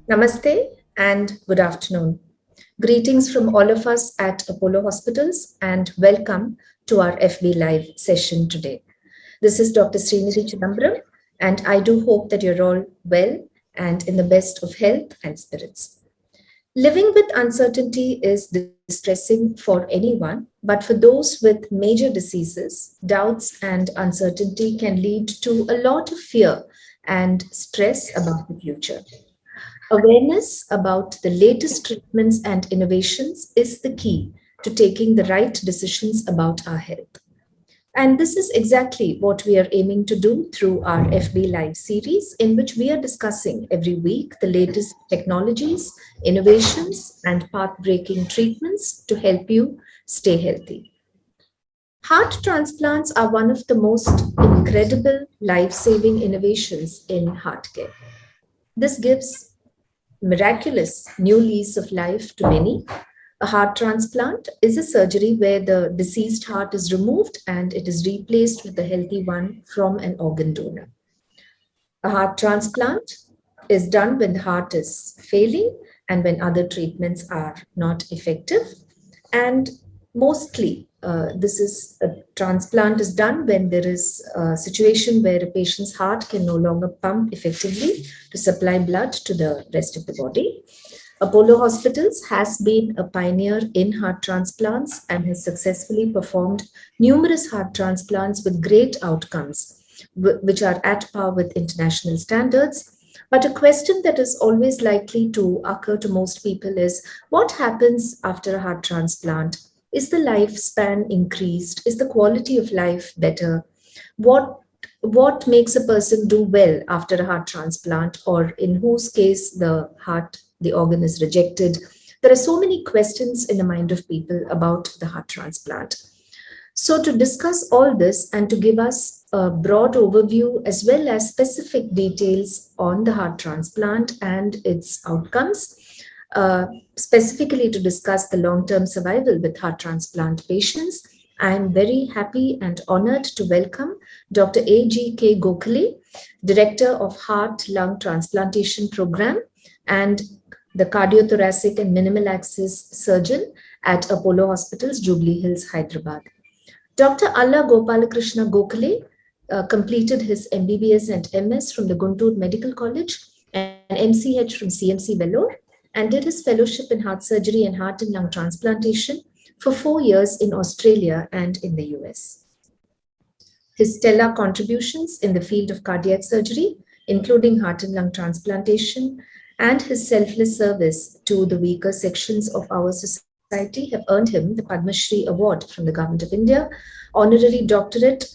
Namaste and good afternoon. Greetings from all of us at Apollo Hospitals and welcome to our FB Live session today. This is Dr. Srinidhi Chidambaram, and I do hope that you're all well and in the best of health and spirits. Living with uncertainty is distressing for anyone, but for those with major diseases, doubts and uncertainty can lead to a lot of fear and stress about the future. Awareness about the latest treatments and innovations is the key to taking the right decisions about our health. And this is exactly what we are aiming to do through our FB Live series, in which we are discussing every week the latest technologies, innovations, and path breaking treatments to help you stay healthy. Heart transplants are one of the most incredible life saving innovations in heart care. This gives miraculous new lease of life to many. A heart transplant is a surgery where the deceased heart is removed and it is replaced with a healthy one from an organ donor. A heart transplant is done when the heart is failing and when other treatments are not effective. And mostly, this is a transplant is done when there is a situation where a patient's heart can no longer pump effectively to supply blood to the rest of the body. Apollo Hospitals has been a pioneer in heart transplants and has successfully performed numerous heart transplants with great outcomes, which are at par with international standards. But a question that is always likely to occur to most people is what happens after a heart transplant? Is the lifespan increased? Is the quality of life better? What what makes a person do well after a heart transplant, or in whose case the organ is rejected? There are so many questions in the mind of people about the heart transplant. So, to discuss all this and to give us a broad overview as well as specific details on the heart transplant and its outcomes, uh, specifically to discuss the long term survival with heart transplant patients, I am very happy and honored to welcome Dr. A.G.K. Gokhale, Director of Heart Lung Transplantation Program and the Cardiothoracic and Minimal Access Surgeon at Apollo Hospitals, Jubilee Hills, Hyderabad. Dr. Allah Gopalakrishna Gokhale completed his MBBS and MS from the Guntur Medical College and MCH from CMC Vellore, and did his fellowship in heart surgery and heart and lung transplantation for 4 years in Australia and in the US. His stellar contributions in the field of cardiac surgery, including heart and lung transplantation, and his selfless service to the weaker sections of our society have earned him the Padma Shri Award from the Government of India, honorary doctorate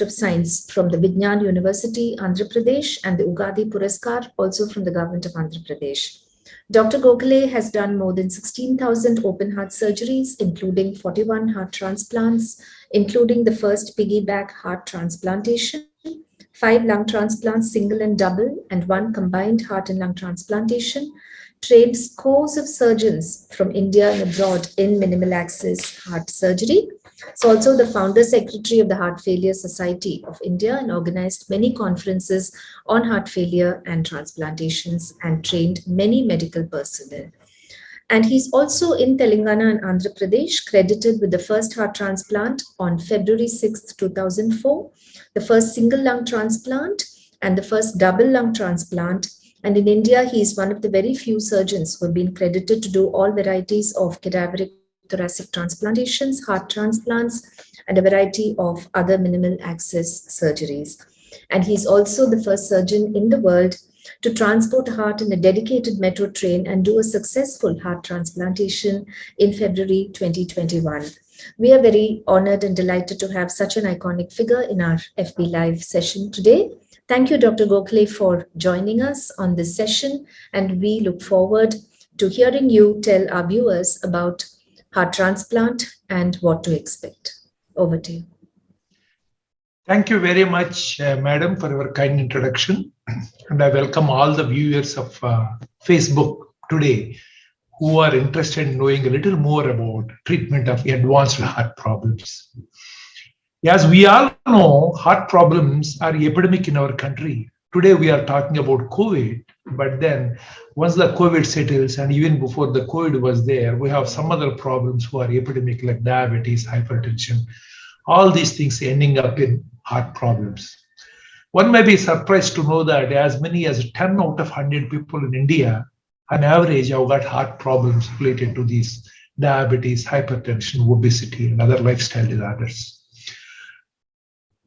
of Science from the Vignan University, Andhra Pradesh, and the Ugadi Puraskar, also from the Government of Andhra Pradesh. Dr. Gokhale has done more than 16,000 open heart surgeries, including 41 heart transplants, including the first piggyback heart transplantation, 5 lung transplants, single and double, and 1 combined heart and lung transplantation, trained scores of surgeons from India and abroad in minimal access heart surgery. He's also the founder secretary of the Heart Failure Society of India and organized many conferences on heart failure and transplantations and trained many medical personnel. And he's also in Telangana and Andhra Pradesh, credited with the first heart transplant on February 6th, 2004, the first single lung transplant, and the first double lung transplant. And in India, he is one of the very few surgeons who have been credited to do all varieties of cadaveric thoracic transplantations, heart transplants, and a variety of other minimal access surgeries. And he's also the first surgeon in the world to transport a heart in a dedicated metro train and do a successful heart transplantation in February 2021. We are very honored and delighted to have such an iconic figure in our FB Live session today. Thank you, Dr. Gokhale, for joining us on this session, and we look forward to hearing you tell our viewers about heart transplant and what to expect. Over to you. Thank you very much, Madam, for your kind introduction. And I welcome all the viewers of Facebook today who are interested in knowing a little more about treatment of advanced heart problems. As we all know, heart problems are epidemic in our country. Today we are talking about COVID, but then Once the COVID settles, and even before the COVID was there, we have some other problems who are epidemic like diabetes, hypertension, all these things ending up in heart problems. One may be surprised to know that as many as 10 out of 100 people in India, on average, have got heart problems related to these diabetes, hypertension, obesity, and other lifestyle disorders.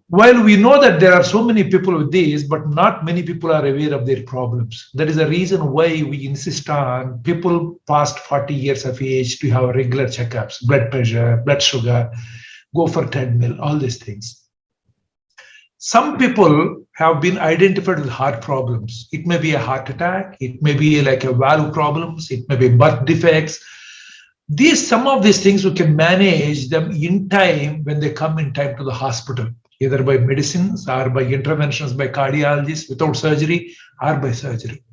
While we know that there are so many people with these, but not many people are aware of their problems. That is the reason why we insist on people past 40 years of age to have regular checkups, blood pressure, blood sugar, go for treadmill, all these things. Some people have been identified with heart problems. It may be a heart attack, it may be like a valve problems, it may be birth defects. Some of these things we can manage them in time when they come in time to the hospital, either by medicines or by interventions by cardiologists without surgery or by surgery.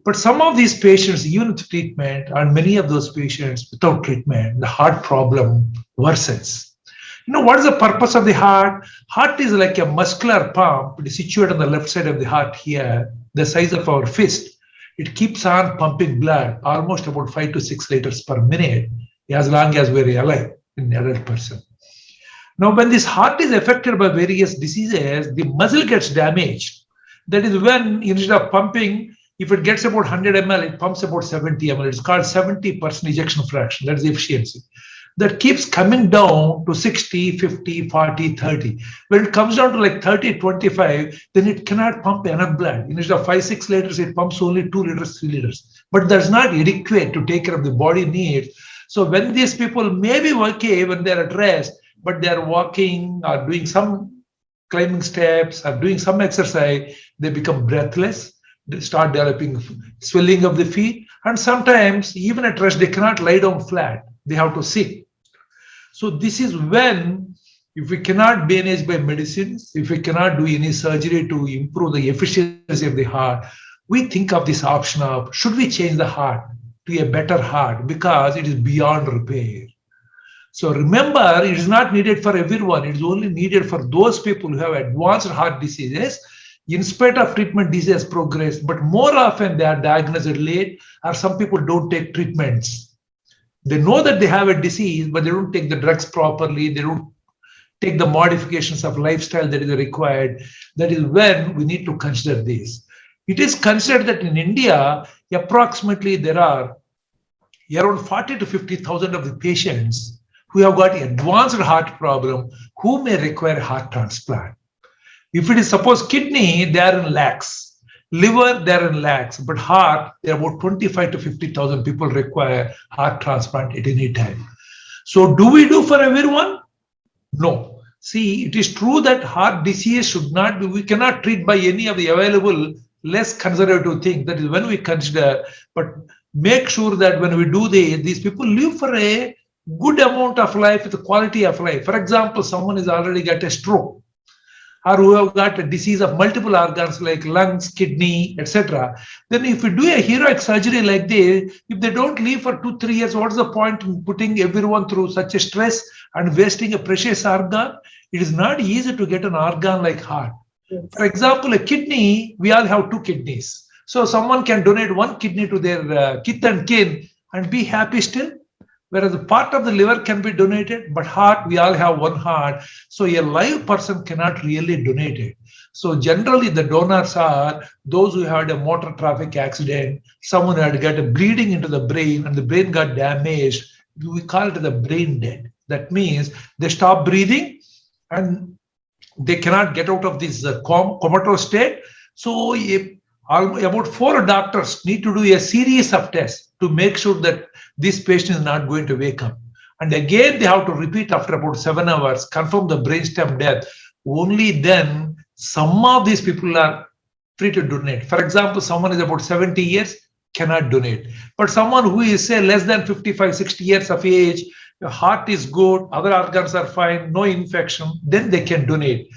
But some of these patients, even with treatment, and many of those patients without treatment, the heart problem worsens. What is the purpose of the heart? Heart is like a muscular pump. It is situated on the left side of the heart here, the size of our fist. It keeps on pumping blood almost about 5 to 6 liters per minute, as long as we're alive in an adult person. Now, when this heart is affected by various diseases, the muscle gets damaged. That is when, instead of pumping, if it gets about 100 ml, it pumps about 70 ml. It's called 70% ejection fraction. That's the efficiency. That keeps coming down to 60, 50, 40, 30. When it comes down to like 30, 25, then it cannot pump enough blood. Instead of 5, 6 liters, it pumps only 2 liters, 3 liters. But that's not adequate to take care of the body needs. So when these people may be okay when they're at rest, but they're walking or doing some climbing steps or doing some exercise, they become breathless. They start developing swelling of the feet. And sometimes, even at rest, they cannot lie down flat. They have to sit. So this is when, if we cannot manage by medicines, if we cannot do any surgery to improve the efficiency of the heart, we think of this option of, should we change the heart to a better heart because it is beyond repair. So remember, it is not needed for everyone. It is only needed for those people who have advanced heart diseases. In spite of treatment, disease has progressed, but more often they are diagnosed late, or some people don't take treatments. They know that they have a disease, but they don't take the drugs properly. They don't take the modifications of lifestyle that is required. That is when we need to consider this. It is considered that in India, approximately there are around 40 to 50,000 of the patients who have got advanced heart problem who may require heart transplant. If it is suppose kidney, they are in lakhs. Liver, they are in lakhs, but heart, there are about 25 to 50,000 people require heart transplant at any time. So do we do for everyone? No. See, it is true that heart disease should not be, we cannot treat by any of the available less conservative things. That is when we consider, but make sure that when we do these people live for a good amount of life with the quality of life. For example, someone has already got a stroke, or who have got a disease of multiple organs like lungs, kidney, etc. Then if we do a heroic surgery like this, if they don't live for 2, 3 years, what's the point in putting everyone through such a stress and wasting a precious organ? It is not easy to get an organ like heart. Yes. For example, a kidney, we all have 2 kidneys. So someone can donate 1 kidney to their kith and kin and be happy still. Whereas a part of the liver can be donated, but heart, we all have 1 heart. So a live person cannot really donate it. So generally the donors are those who had a motor traffic accident, someone who had got a bleeding into the brain and the brain got damaged. We call it the brain dead. That means they stop breathing and they cannot get out of this comatose state. So about 4 doctors need to do a series of tests to make sure that this patient is not going to wake up. And again, they have to repeat after about 7 hours, confirm the brainstem death. Only then some of these people are free to donate. For example, someone is about 70 years, cannot donate. But someone who is, say, less than 55, 60 years of age, your heart is good, other organs are fine, no infection, then they can donate.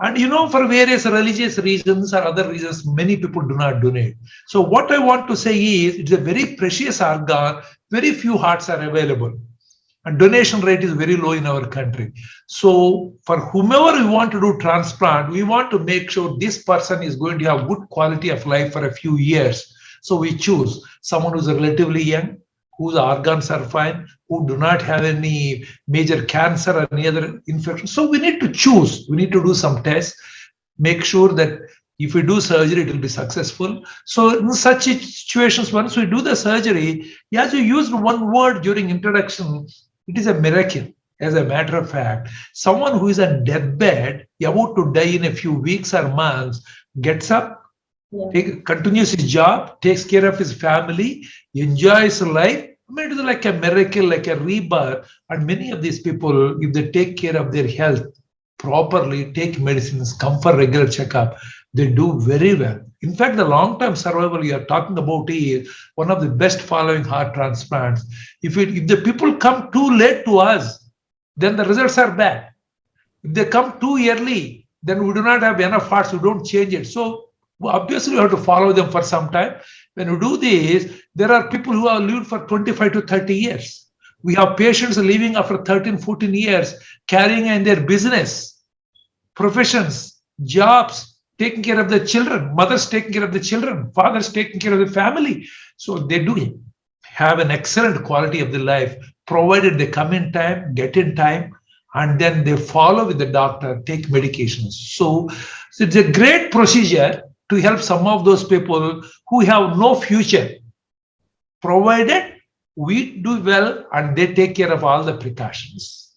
And for various religious reasons or other reasons, many people do not donate. So what I want to say is, it's a very precious organ. Very few hearts are available. And donation rate is very low in our country. So for whomever we want to do transplant, we want to make sure this person is going to have good quality of life for a few years. So we choose someone who's relatively young, whose organs are fine, who do not have any major cancer or any other infection. So we need to choose. We need to do some tests, make sure that if we do surgery, it will be successful. So in such situations, once we do the surgery, as you used one word during introduction, it is a miracle. As a matter of fact, someone who is on deathbed, about to die in a few weeks or months, gets up, continues his job, takes care of his family, enjoys life. I mean, it is like a miracle, like a rebirth. And many of these people, if they take care of their health properly, take medicines, come for regular checkup, they do very well. In fact, the long-term survival you are talking about is one of the best following heart transplants. If the people come too late to us, then the results are bad. If they come too early, then we do not have enough hearts, we don't change it. So obviously, we have to follow them for some time. When we do this, there are people who have lived for 25 to 30 years. We have patients living after 13, 14 years, carrying in their business, professions, jobs, taking care of the children, mothers taking care of the children, fathers taking care of the family. So they do have an excellent quality of the life, provided they come in time, get in time, and then they follow with the doctor, take medications. So it's a great procedure to help some of those people who have no future, provided we do well and they take care of all the precautions.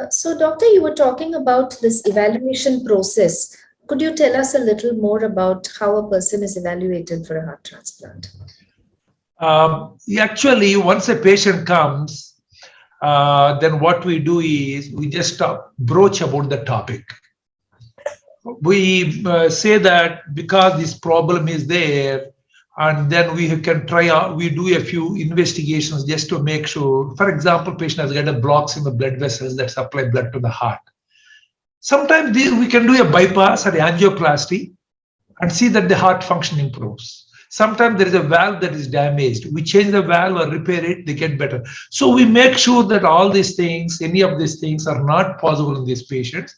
So, doctor, you were talking about this evaluation process. Could you tell us a little more about how a person is evaluated for a heart transplant? Actually, once a patient comes, then what we do is we just broach about the topic. We say that because this problem is there, and then we can we do a few investigations just to make sure. For example, patient has got a blocks in the blood vessels that supply blood to the heart. Sometimes we can do a bypass or angioplasty and see that the heart function improves. Sometimes there is a valve that is damaged. We change the valve or repair it, they get better. So we make sure that all these things, any of these things are not possible in these patients.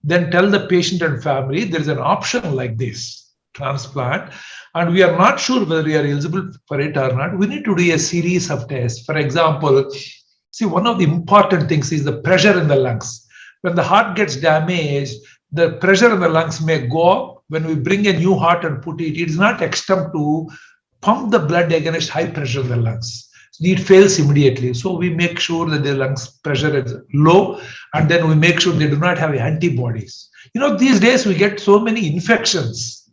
Then tell the patient and family there is an option like this, transplant, and we are not sure whether we are eligible for it or not. We need to do a series of tests. For example, see, one of the important things is the pressure in the lungs. When the heart gets damaged, the pressure in the lungs may go up. When we bring a new heart and put it, it is not accustomed to pump the blood against high pressure in the lungs. It fails immediately. So we make sure that the lungs pressure is low, and then we make sure they do not have antibodies. These days we get so many infections,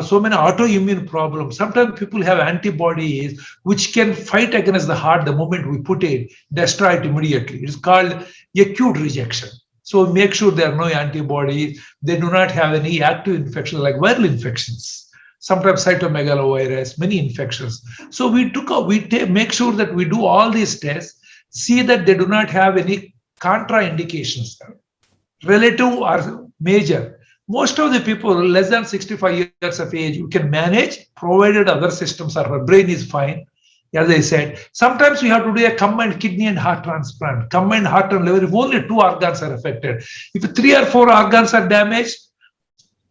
so many autoimmune problems. Sometimes people have antibodies which can fight against the heart the moment we put it, destroy it immediately. It's called acute rejection. So make sure there are no antibodies. They do not have any active infections like viral infections. Sometimes cytomegalovirus, many infections. So we make sure that we do all these tests, see that they do not have any contraindications, relative or major. Most of the people less than 65 years of age, you can manage, provided other systems or her brain is fine. As I said, sometimes we have to do a combined kidney and heart transplant, combined heart and liver, if only 2 organs are affected. If 3 or 4 organs are damaged,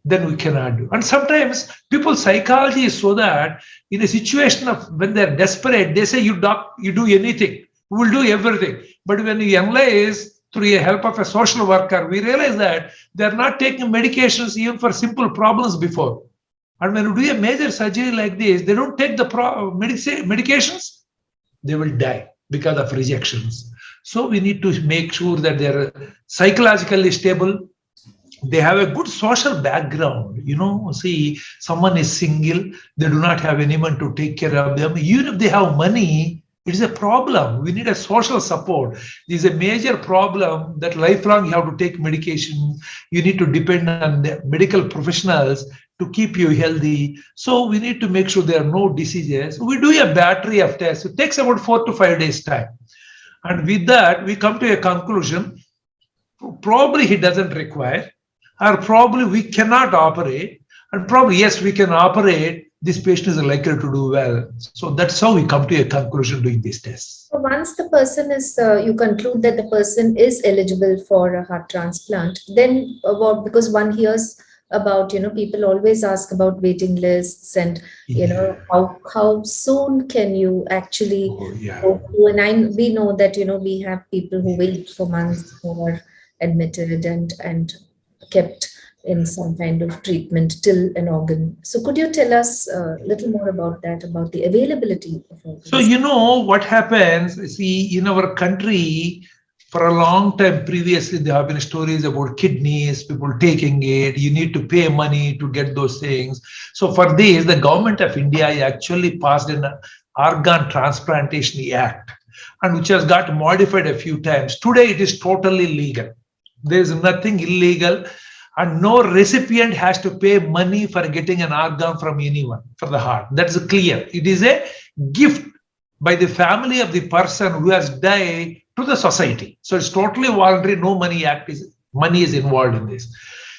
then we cannot do. And sometimes people's psychology is so that in a situation of when they're desperate, they say, you do anything, we will do everything. But when you analyze through the help of a social worker, we realize that they're not taking medications even for simple problems before. And when you do a major surgery like this, they don't take the medications, they will die because of rejections. So we need to make sure that they're psychologically stable. They have a good social background. See, someone is single, they do not have anyone to take care of them. Even if they have money, it is a problem. We need a social support. This is a major problem that lifelong you have to take medication. You need to depend on the medical professionals to keep you healthy. So we need to make sure there are no diseases. We do a battery of tests. It takes about 4 to 5 days time. And with that, we come to a conclusion. Probably he doesn't require, or probably we cannot operate, and probably, yes, we can operate. This patient is likely to do well. So that's how we come to a conclusion doing these tests. So once the person is, you conclude that the person is eligible for a heart transplant, then because one hears about, people always ask about waiting lists and, Yeah. how soon can you actually Oh, yeah. go through? And we know that, we have people who wait for months, who are admitted and kept in some kind of treatment till an organ. So could you tell us a little more about that, about the availability of So, organs? you know what happens? See, in our country, for a long time previously, there have been stories about kidneys, people taking it. You need to pay money to get those things. So, for this, the government of India actually passed an Organ Transplantation Act, and which has got modified a few times. Today, it is totally legal. There is nothing illegal, and no recipient has to pay money for getting an organ from anyone for the heart. That's clear. It is a gift by the family of the person who has died to the society. So it's totally voluntary. No money is involved in this.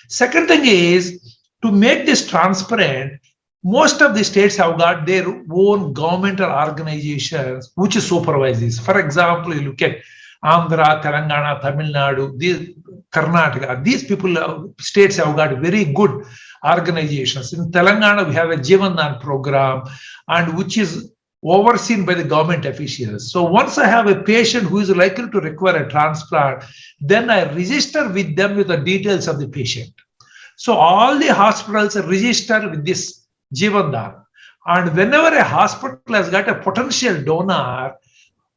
Second thing is to make this transparent. Most of the states have got their own governmental organizations which supervise this. For example, you look at Andhra, Telangana, Tamil Nadu, Karnataka. These states have got very good organizations. In Telangana, we have a Jivandan program, and which is overseen by the government officials. So once I have a patient who is likely to require a transplant, then I register with them with the details of the patient. So all the hospitals register with this Jivandan. And whenever a hospital has got a potential donor,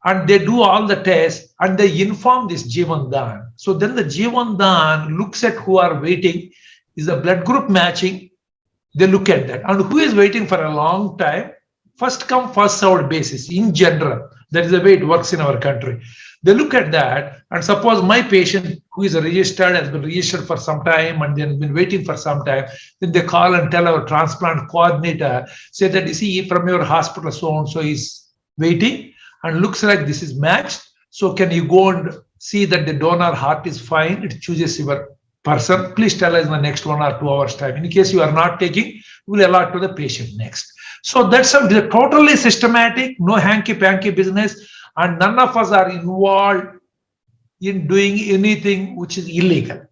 and they do all the tests and they inform this Jivandan. So then the Jivandan looks at who are waiting. Is the blood group matching? They look at that. And who is waiting for a long time? First come, first served basis in general. That is the way it works in our country. They look at that, and suppose my patient who is registered has been registered for some time and then been waiting for some time, then they call and tell our transplant coordinator, say that, you see, from your hospital so and so is waiting and looks like this is matched. So can you go and see that the donor heart is fine? It chooses your person. Please tell us in the next 1 or 2 hours time. In case you are not taking, we'll allot to the patient next. So that's totally systematic, no hanky-panky business, and none of us are involved in doing anything which is illegal.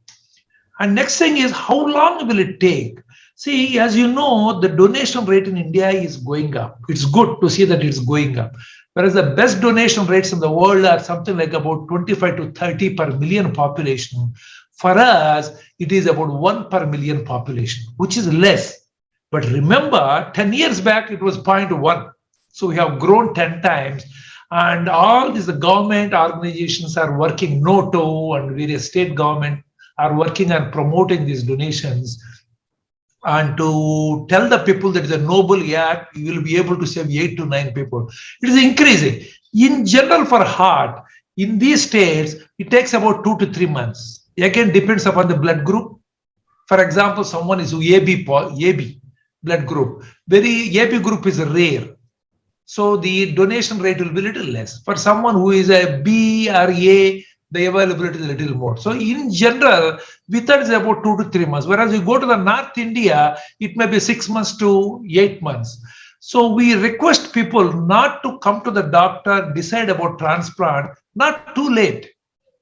And next thing is, how long will it take? See, as you know, the donation rate in India is going up. It's good to see that it's going up. Whereas the best donation rates in the world are something like about 25 to 30 per million population. For us, it is about 1 per million population, which is less. But remember, 10 years back, it was 0.1. So we have grown 10 times. And all these government organizations are working, NOTO and various state government are working on promoting these donations and to tell the people that is a noble act, you will be able to save 8 to 9 people. It is increasing. In general, for heart, in these states, it takes about 2 to 3 months. Again, depends upon the blood group. For example, someone is AB blood group. AB group is rare. So the donation rate will be a little less. For someone who is a B or A, the availability is a little more. So in general, we thought it's about 2 to 3 months. Whereas you go to the North India, it may be 6 months to 8 months. So we request people not to come to the doctor, decide about transplant, not too late.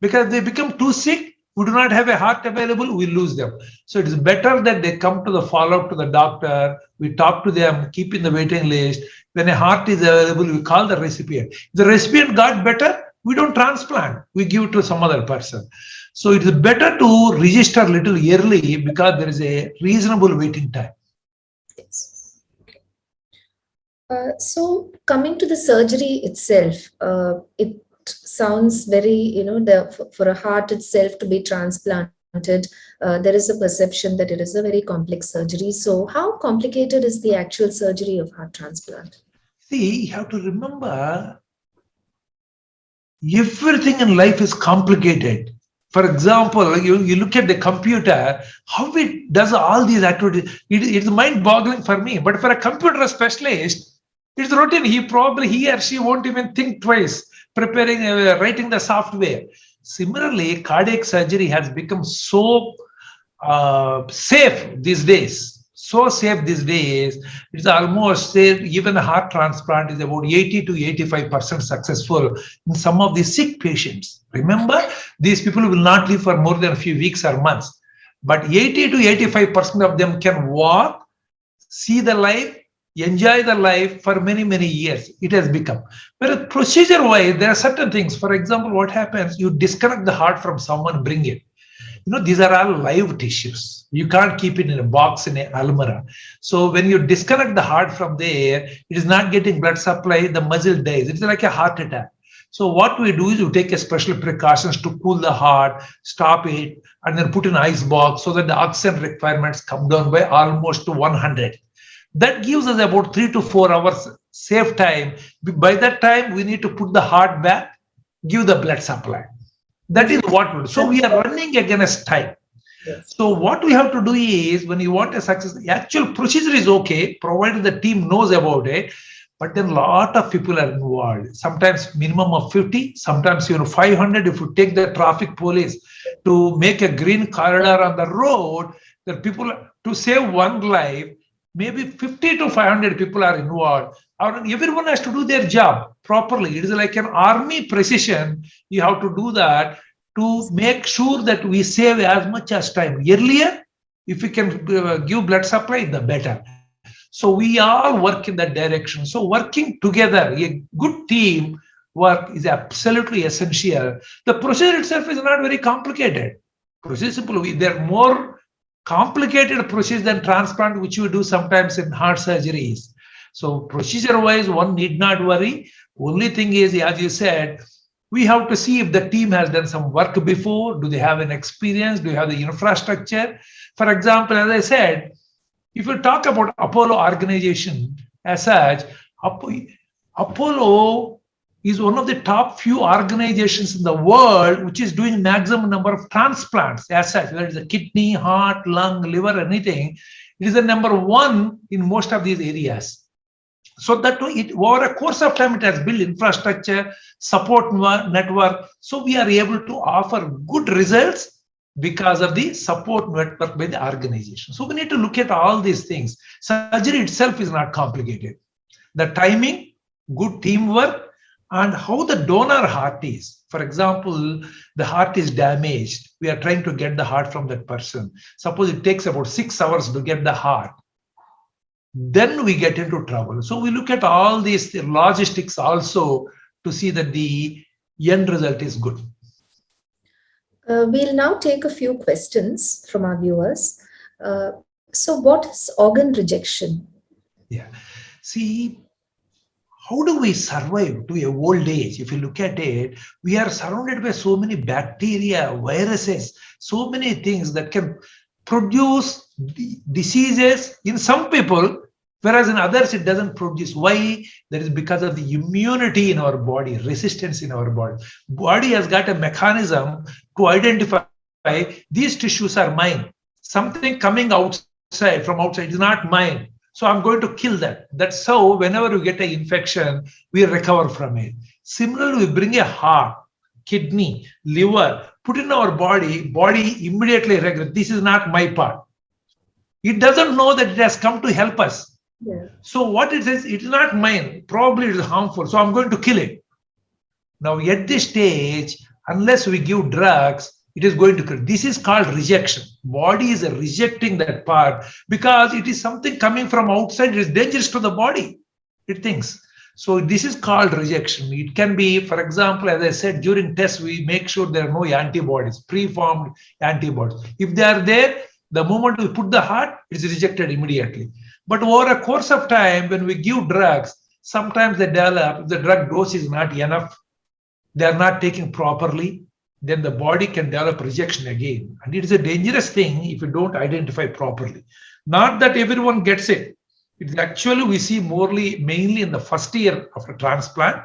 Because they become too sick, we do not have a heart available, we lose them. So it is better that they come to the follow-up to the doctor, we talk to them, keep in the waiting list. When a heart is available, we call the recipient. If the recipient got better, we don't transplant, we give it to some other person. So it is better to register a little early because there is a reasonable waiting time. Yes. So coming to the surgery itself, it sounds very, for a heart itself to be transplanted, there is a perception that it is a very complex surgery. So how complicated is the actual surgery of heart transplant? See, you have to remember, everything in life is complicated. For example, you look at the computer, how it does all these activities. It's mind-boggling for me. But for a computer specialist, it's routine. He or she won't even think twice preparing, writing the software. Similarly, cardiac surgery has become so safe these days. So safe these days, it's almost safe. Even a heart transplant is about 80 to 85% successful in some of the sick patients. Remember, these people will not live for more than a few weeks or months. But 80 to 85% of them can walk, see the life, enjoy the life for many, many years. It has become. But procedure-wise, there are certain things. For example, what happens? You disconnect the heart from someone, bring it. These are all live tissues. You can't keep it in a box in an almirah. So when you disconnect the heart from there, it is not getting blood supply, the muscle dies. It's like a heart attack. So what we do is we take a special precautions to cool the heart, stop it, and then put an ice box so that the oxygen requirements come down by almost to 100. That gives us about 3 to 4 hours safe time. By that time, we need to put the heart back, give the blood supply. That is what we do. So we are running against time. Yes. So what we have to do is, when you want a success, the actual procedure is okay, provided the team knows about it. But then a lot of people are involved. Sometimes minimum of 50, sometimes 500. If you take the traffic police to make a green corridor on the road, the people to save one life, maybe 50 to 500 people are involved. Everyone has to do their job properly. It is like an army precision. You have to do that to make sure that we save as much as time. Earlier, if we can give blood supply, the better. So we all work in that direction. So working together, a good team work is absolutely essential. The procedure itself is not very complicated. Procedure is simple. There are more complicated procedures than transplant, which we do sometimes in heart surgeries. So procedure-wise, one need not worry. Only thing is, as you said, we have to see if the team has done some work before. Do they have an experience? Do they have the infrastructure? For example, as I said, if you talk about Apollo organization as such, Apollo is one of the top few organizations in the world which is doing maximum number of transplants as such, whether it's a kidney, heart, lung, liver, anything. It is the number one in most of these areas. So that over a course of time, it has built infrastructure, support network. So we are able to offer good results because of the support network by the organization. So we need to look at all these things. Surgery itself is not complicated. The timing, good teamwork, and how the donor heart is. For example, the heart is damaged. We are trying to get the heart from that person. Suppose it takes about 6 hours to get the heart. Then we get into trouble. So we look at all these logistics also to see that the end result is good. We'll now take a few questions from our viewers. So what is organ rejection? Yeah. See, how do we survive to a old age? If you look at it, we are surrounded by so many bacteria, viruses, so many things that can produce diseases in some people, whereas in others it doesn't produce. Why? That is because of the immunity in our body, resistance in our body. Body has got a mechanism to identify these tissues are mine. Something coming outside, from outside, is not mine. So I'm going to kill that. That's how whenever we get an infection, we recover from it. Similarly, we bring a heart, kidney, liver, put in our body immediately regulates. This is not my part. It doesn't know that it has come to help us. Yeah. So what it says, it is not mine. Probably it is harmful. So I'm going to kill it. Now at this stage, unless we give drugs, it is going to kill. This is called rejection. Body is rejecting that part because it is something coming from outside. It is dangerous to the body. It thinks. So this is called rejection. It can be, for example, as I said, during tests, we make sure there are no antibodies, preformed antibodies. If they are there, the moment we put the heart, it is rejected immediately. But over a course of time, when we give drugs, sometimes they develop, if the drug dose is not enough, they are not taking properly, then the body can develop rejection again. And it is a dangerous thing if you don't identify properly. Not that everyone gets it. It's actually, we see mainly in the first year of a transplant.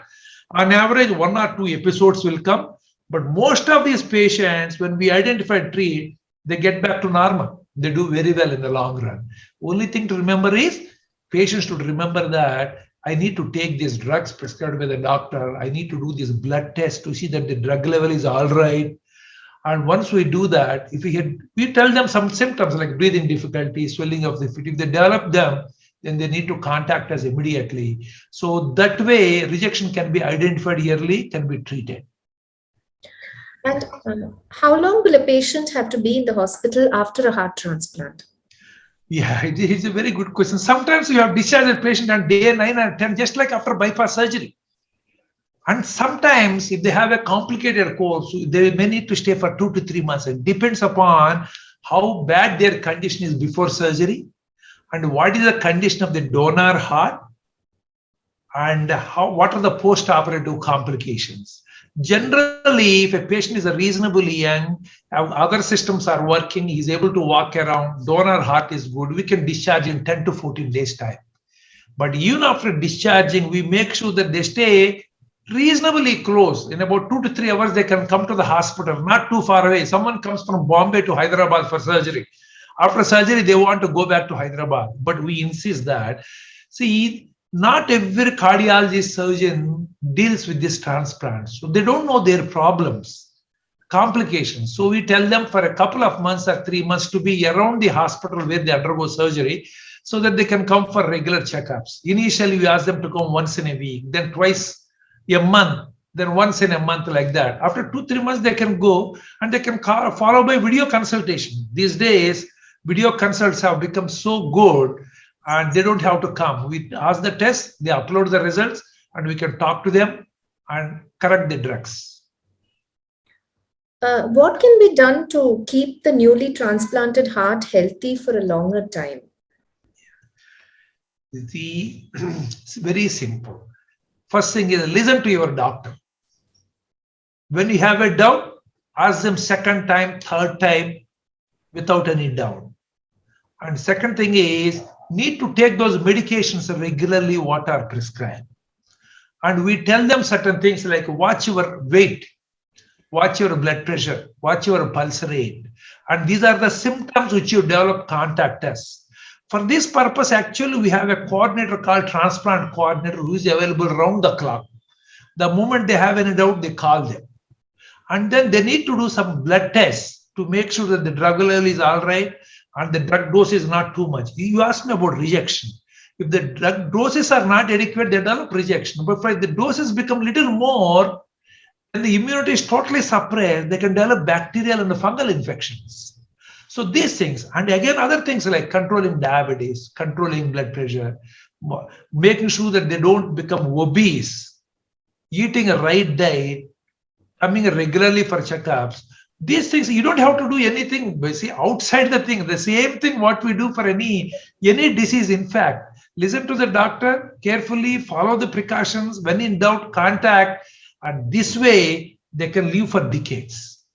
On average, 1 or 2 episodes will come. But most of these patients, when we identify and treat, they get back to normal. They do very well in the long run. Only thing to remember is, patients should remember that I need to take these drugs prescribed by the doctor. I need to do this blood test to see that the drug level is all right. And once we do that, if we tell them some symptoms like breathing difficulty, swelling of the feet, if they develop them, then they need to contact us immediately. So that way, rejection can be identified early, can be treated. And how long will a patient have to be in the hospital after a heart transplant? Yeah, it is a very good question. Sometimes you have discharged a patient on day 9 or 10, just like after bypass surgery. And sometimes, if they have a complicated course, they may need to stay for 2 to 3 months. It depends upon how bad their condition is before surgery and what is the condition of the donor heart and what are the post-operative complications. Generally, if a patient is reasonably young, other systems are working, he's able to walk around, donor heart is good, we can discharge in 10 to 14 days time. But even after discharging, we make sure that they stay reasonably close. In about 2 to 3 hours, they can come to the hospital, not too far away. Someone comes from Bombay to Hyderabad for surgery. After surgery, they want to go back to Hyderabad. But we insist that, see, not every cardiologist surgeon deals with this transplant. So they don't know their problems, complications. So we tell them for a couple of months or 3 months to be around the hospital where they undergo surgery so that they can come for regular checkups. Initially, we ask them to come once in a week, then twice a month, then once in a month, like that. After 2 3 months, they can go and they can follow by video consultation. These days, video consults have become so good and they don't have to come. We ask the test, they upload the results, and we can talk to them and correct the drugs. What can be done to keep the newly transplanted heart healthy for a longer time? It's very simple. First thing is listen to your doctor. When you have a doubt, ask them second time, third time without any doubt. And second thing is need to take those medications regularly what are prescribed. And we tell them certain things like watch your weight, watch your blood pressure, watch your pulse rate. And these are the symptoms which you develop, contact us. For this purpose, actually, we have a coordinator called transplant coordinator who is available round the clock. The moment they have any doubt, they call them. And then they need to do some blood tests to make sure that the drug level is all right and the drug dose is not too much. You asked me about rejection. If the drug doses are not adequate, they develop rejection. But if the doses become little more, and the immunity is totally suppressed, they can develop bacterial and fungal infections. So these things, and again, other things like controlling diabetes, controlling blood pressure, making sure that they don't become obese, eating a right diet, coming regularly for checkups. These things, you don't have to do anything, see, outside the thing. The same thing what we do for any disease, in fact. Listen to the doctor carefully, follow the precautions. When in doubt, contact. And this way, they can live for decades.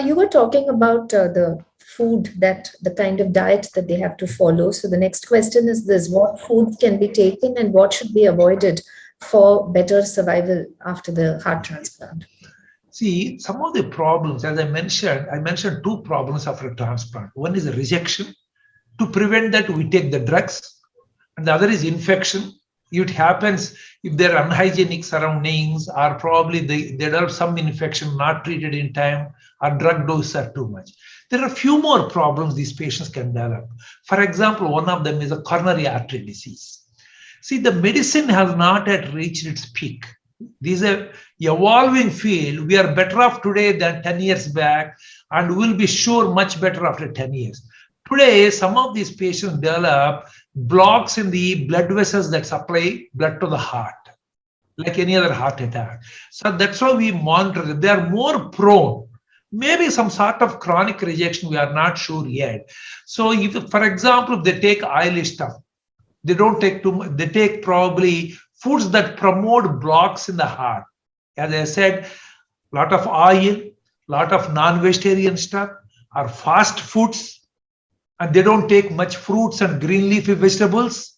You were talking about the food, that the kind of diet that they have to follow. So the next question is this: what foods can be taken and what should be avoided for better survival after the heart transplant? See, some of the problems, as I mentioned two problems after a transplant. One is a rejection. To prevent that, we take the drugs, and the other is infection. It happens if there are unhygienic surroundings, or probably there are some infection not treated in time, or drug doses are too much. There are a few more problems these patients can develop. For example, one of them is a coronary artery disease. See, the medicine has not yet reached its peak. This is an evolving field. We are better off today than 10 years back, and will be sure much better after 10 years. Today, some of these patients develop blocks in the blood vessels that supply blood to the heart, like any other heart attack. So that's why we monitor them. They are more prone. Maybe some sort of chronic rejection, we are not sure yet. So if, for example, if they take oily stuff, they don't take too much, they take probably foods that promote blocks in the heart. As I said, a lot of oil, lot of non-vegetarian stuff, or fast foods, and they don't take much fruits and green leafy vegetables,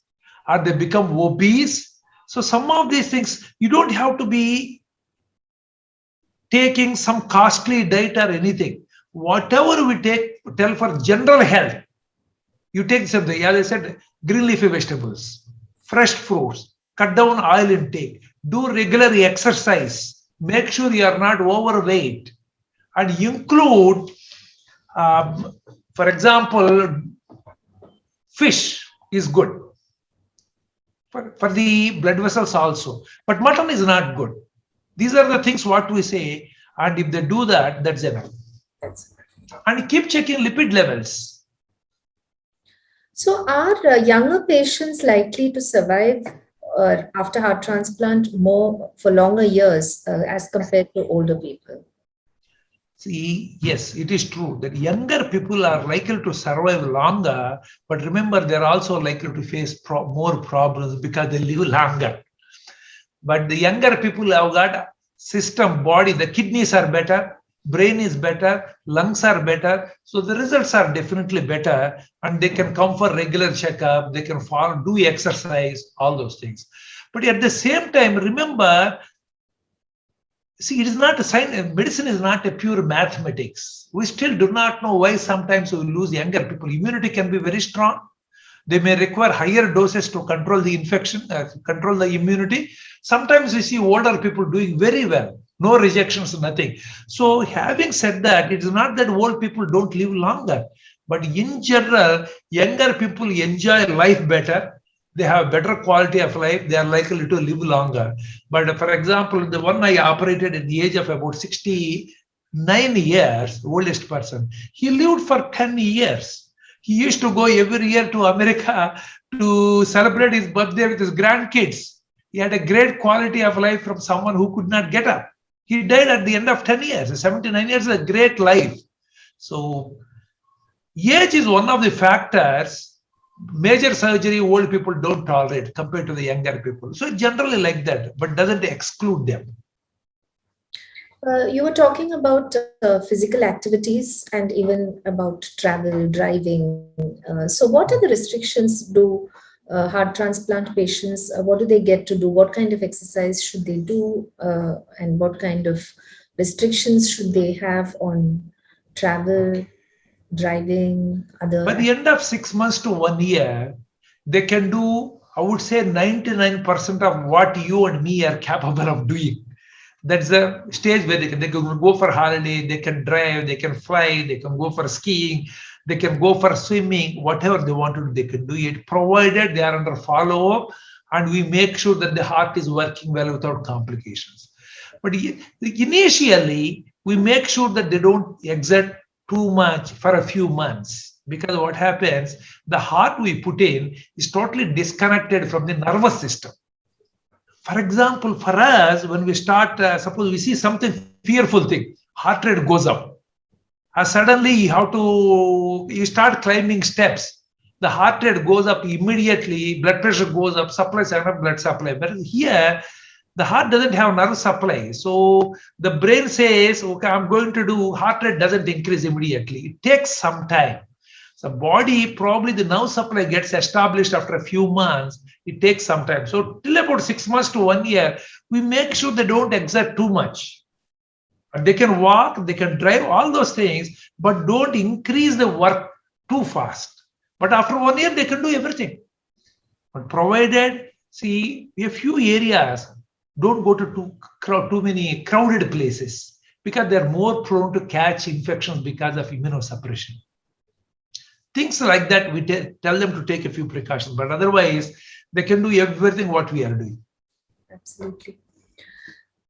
or they become obese. So some of these things, you don't have to be taking some costly diet or anything. Whatever we tell for general health, you take something, as I said, green leafy vegetables, fresh fruits, cut down oil intake, do regular exercise, make sure you are not overweight, and include, for example, fish is good for the blood vessels also, but mutton is not good. These are the things what we say, and if they do that, that's enough. And keep checking lipid levels. So are younger patients likely to survive after heart transplant more for longer years as compared to older people? See, yes, it is true that younger people are likely to survive longer, but remember, they're also likely to face more problems because they live longer. But the younger people have got system, body, the kidneys are better, brain is better, lungs are better. So the results are definitely better, and they can come for regular checkup, they can do exercise, all those things. But at the same time, remember, see, it is not a science. Medicine is not a pure mathematics. We still do not know why sometimes we lose younger people. Immunity can be very strong. They may require higher doses to control the infection, control the immunity. Sometimes we see older people doing very well, no rejections, nothing. So having said that, it is not that old people don't live longer, but in general, younger people enjoy life better. They have better quality of life. They are likely to live longer. But for example, the one I operated at the age of about 69 years, oldest person, he lived for 10 years. He used to go every year to America to celebrate his birthday with his grandkids. He had a great quality of life from someone who could not get up. He died at the end of 10 years. 79 years is a great life. So age is one of the factors. Major surgery old people don't tolerate compared to the younger people. So generally like that, but doesn't exclude them. You were talking about physical activities and even about travel, driving. So, what are the restrictions do heart transplant patients? What do they get to do? What kind of exercise should they do? And what kind of restrictions should they have on travel, driving, other? By the end of 6 months to 1 year, they can do, I would say, 99% of what you and me are capable of doing. That's the stage where they can go for holiday, they can drive, they can fly, they can go for skiing, they can go for swimming, whatever they want to do, they can do it, provided they are under follow-up and we make sure that the heart is working well without complications. But initially, we make sure that they don't exert too much for a few months, because what happens, the heart we put in is totally disconnected from the nervous system. For example, for us, when we start, suppose we see something fearful thing, heart rate goes up. Suddenly you start climbing steps. The heart rate goes up immediately, blood pressure goes up, supplies enough blood supply. But here, the heart doesn't have nerve supply. So the brain says, okay, I'm going to do, heart rate doesn't increase immediately. It takes some time. So body, probably the nerve supply gets established after a few months. It takes some time. So till about 6 months to 1 year, we make sure they don't exert too much. They can walk, they can drive, all those things, but don't increase the work too fast. But after 1 year, they can do everything. But provided, see, a few areas, don't go to too many crowded places, because they're more prone to catch infections because of immunosuppression. Things like that, we tell them to take a few precautions, but otherwise, they can do everything what we are doing. Absolutely.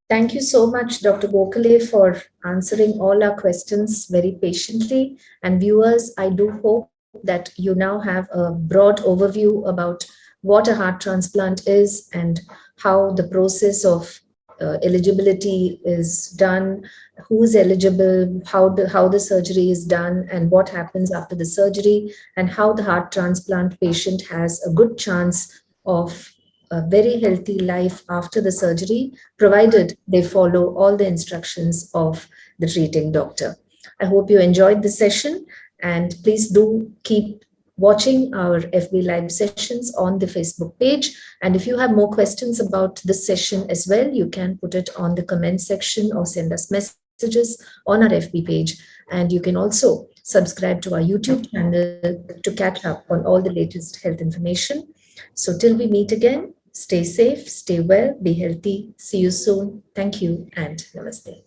Thank you so much, Dr. Gokhale, for answering all our questions very patiently. And viewers, I do hope that you now have a broad overview about what a heart transplant is and how the process of eligibility is done, who's eligible, how the surgery is done, and what happens after the surgery, and how the heart transplant patient has a good chance of a very healthy life after the surgery, provided they follow all the instructions of the treating doctor. I hope you enjoyed the session, and please do keep watching our FB Live sessions on the Facebook page. And if you have more questions about this session as well, you can put it on the comment section or send us messages on our FB page. And you can also subscribe to our YouTube channel to catch up on all the latest health information. So till we meet again, stay safe, stay well, be healthy. See you soon. Thank you and namaste.